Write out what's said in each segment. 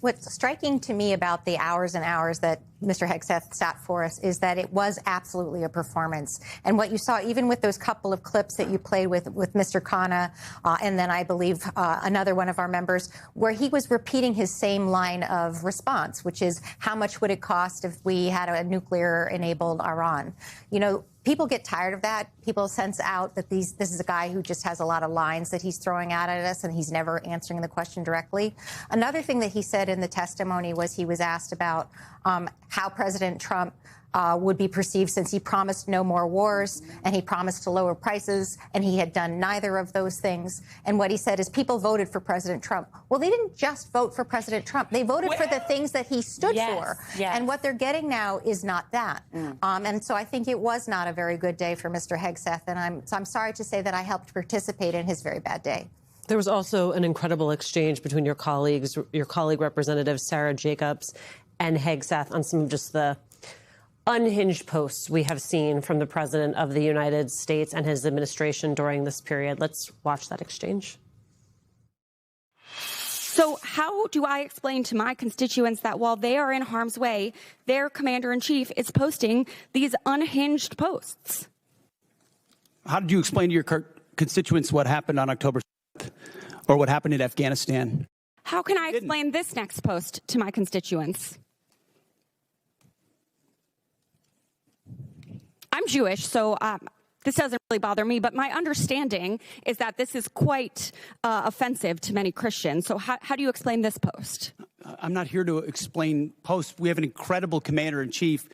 What's striking to me about the hours and hours that Mr. Hegseth sat for us is that it was absolutely a performance. And what you saw, even with those couple of clips that you played with Mr. Khanna, and then I believe another one of our members, where he was repeating his same line of response, which is, how much would it cost if we had a nuclear-enabled Iran? You know, people get tired of that. People sense out that this is a guy who just has a lot of lines that he's throwing out at us, and he's never answering the question directly. Another thing that he said in the testimony was he was asked about how President Trump would be perceived, since he promised no more wars and he promised to lower prices, and he had done neither of those things. And what he said is, people voted for President Trump. Well, they didn't just vote for President Trump. They voted for the things that he stood for. Yes. And what they're getting now is not that. And so I think it was not a very good day for Mr. Hegseth. And I'm sorry to say that I helped participate in his very bad day. There was also an incredible exchange between your colleague Representative Sarah Jacobs and Hegseth on some of just the unhinged posts we have seen from the President of the United States and his administration during this period. Let's watch that exchange. So how do I explain to my constituents that while they are in harm's way, their commander-in-chief is posting these unhinged posts? How did you explain to your constituents what happened on October 7th, or what happened in Afghanistan? How can I explain this next post to my constituents? I'm Jewish, so this doesn't really bother me, but my understanding is that this is quite offensive to many Christians. So how do you explain this post? I'm not here to explain posts. We have an incredible commander-in-chief.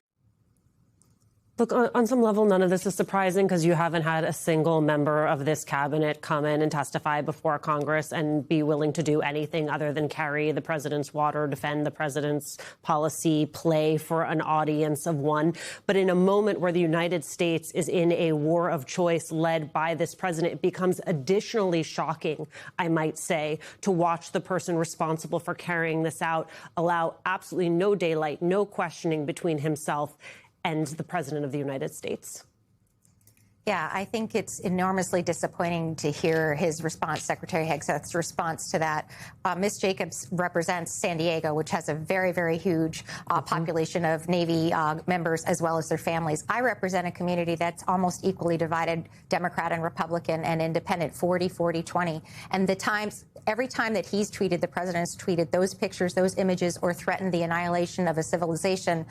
Look, on some level, none of this is surprising, because you haven't had a single member of this cabinet come in and testify before Congress and be willing to do anything other than carry the president's water, defend the president's policy, play for an audience of one. But in a moment where the United States is in a war of choice led by this president, it becomes additionally shocking, I might say, to watch the person responsible for carrying this out allow absolutely no daylight, no questioning between himself and the President of the United States. Yeah, I think it's enormously disappointing to hear his response, Secretary Hegseth's response to that. Ms. Jacobs represents San Diego, which has a very, very huge population of Navy members as well as their families. I represent a community that's almost equally divided, Democrat and Republican and independent, 40-40-20. And every time that he's tweeted, the president's tweeted those pictures, those images, or threatened the annihilation of a civilization,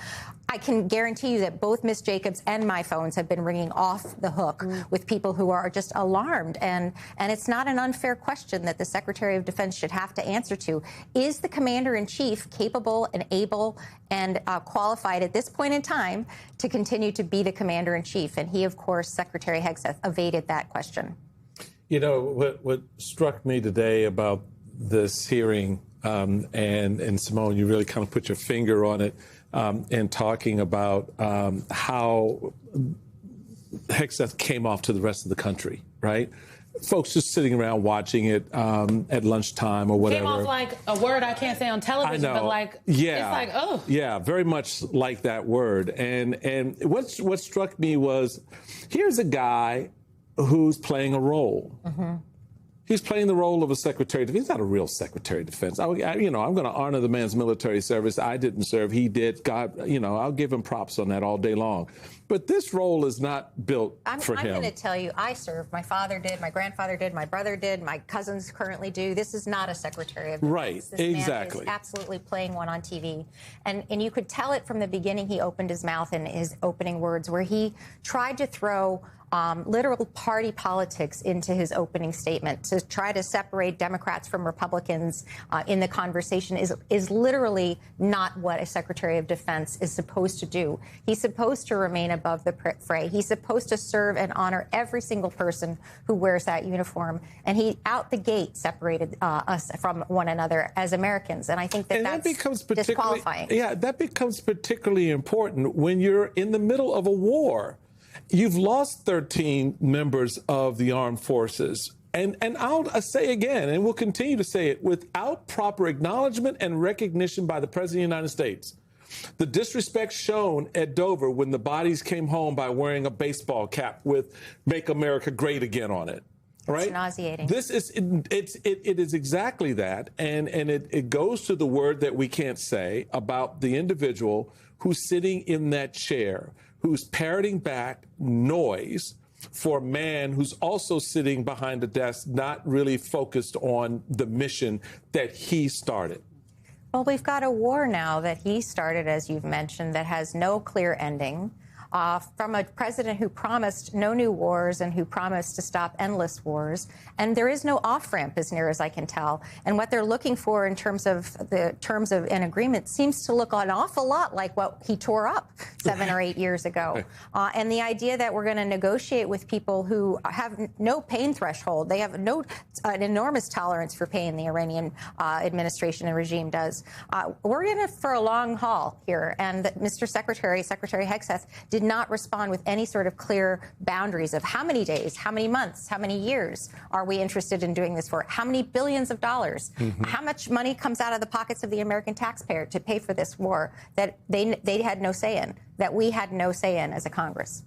I can guarantee you that both Ms. Jacobs and my phones have been ringing off the hook with people who are just alarmed. And it's not an unfair question that the Secretary of Defense should have to answer to. Is the commander-in-chief capable and able and qualified at this point in time to continue to be the commander-in-chief? And he, of course, Secretary Hegseth, evaded that question. You know, what struck me today about this hearing, and Simone, you really kind of put your finger on it in talking about how Hegseth came off to the rest of the country, right? Folks just sitting around watching it at lunchtime or whatever. Came off like a word I can't say on television, but like, yeah, it's like, oh. Yeah, very much like that word. And what struck me was, here's a guy who's playing a role. He's playing the role of a Secretary of Defense. He's not a real Secretary of Defense. I'm going to honor the man's military service. I didn't serve. He did. God, I'll give him props on that all day long. But this role is not built for him. I'm going to tell you, I served. My father did. My grandfather did. My brother did. My cousins currently do. This is not a Secretary of Defense. Right, this exactly. Man is absolutely playing one on TV. And you could tell it from the beginning. He opened his mouth in his opening words where he tried to throw literal party politics into his opening statement to try to separate Democrats from Republicans in the conversation is literally not what a Secretary of Defense is supposed to do. He's supposed to remain above the fray. He's supposed to serve and honor every single person who wears that uniform. And he, out the gate, separated us from one another as Americans. And I think that becomes disqualifying. Yeah, that becomes particularly important when you're in the middle of a war. You've lost 13 members of the armed forces. And I'll say again, and we'll continue to say it, without proper acknowledgement and recognition by the President of the United States. The disrespect shown at Dover when the bodies came home by wearing a baseball cap with "Make America Great Again" on it. Right? It's nauseating. This is it is exactly that, and it goes to the word that we can't say about the individual who's sitting in that chair, who's parroting back noise for a man who's also sitting behind a desk, not really focused on the mission that he started. Well, we've got a war now that he started, as you've mentioned, that has no clear ending. From a president who promised no new wars and who promised to stop endless wars. And there is no off-ramp, as near as I can tell. And what they're looking for in terms of the terms of an agreement seems to look an awful lot like what he tore up 7 or 8 years ago. And the idea that we're going to negotiate with people who have no pain threshold, they have an enormous tolerance for pain, the Iranian administration and regime does. We're in it for a long haul here. And Mr. Secretary Hegseth, did not respond with any sort of clear boundaries of how many days, how many months, how many years are we interested in doing this for? How many billions of dollars? How much money comes out of the pockets of the American taxpayer to pay for this war that they had no say in, that we had no say in as a Congress?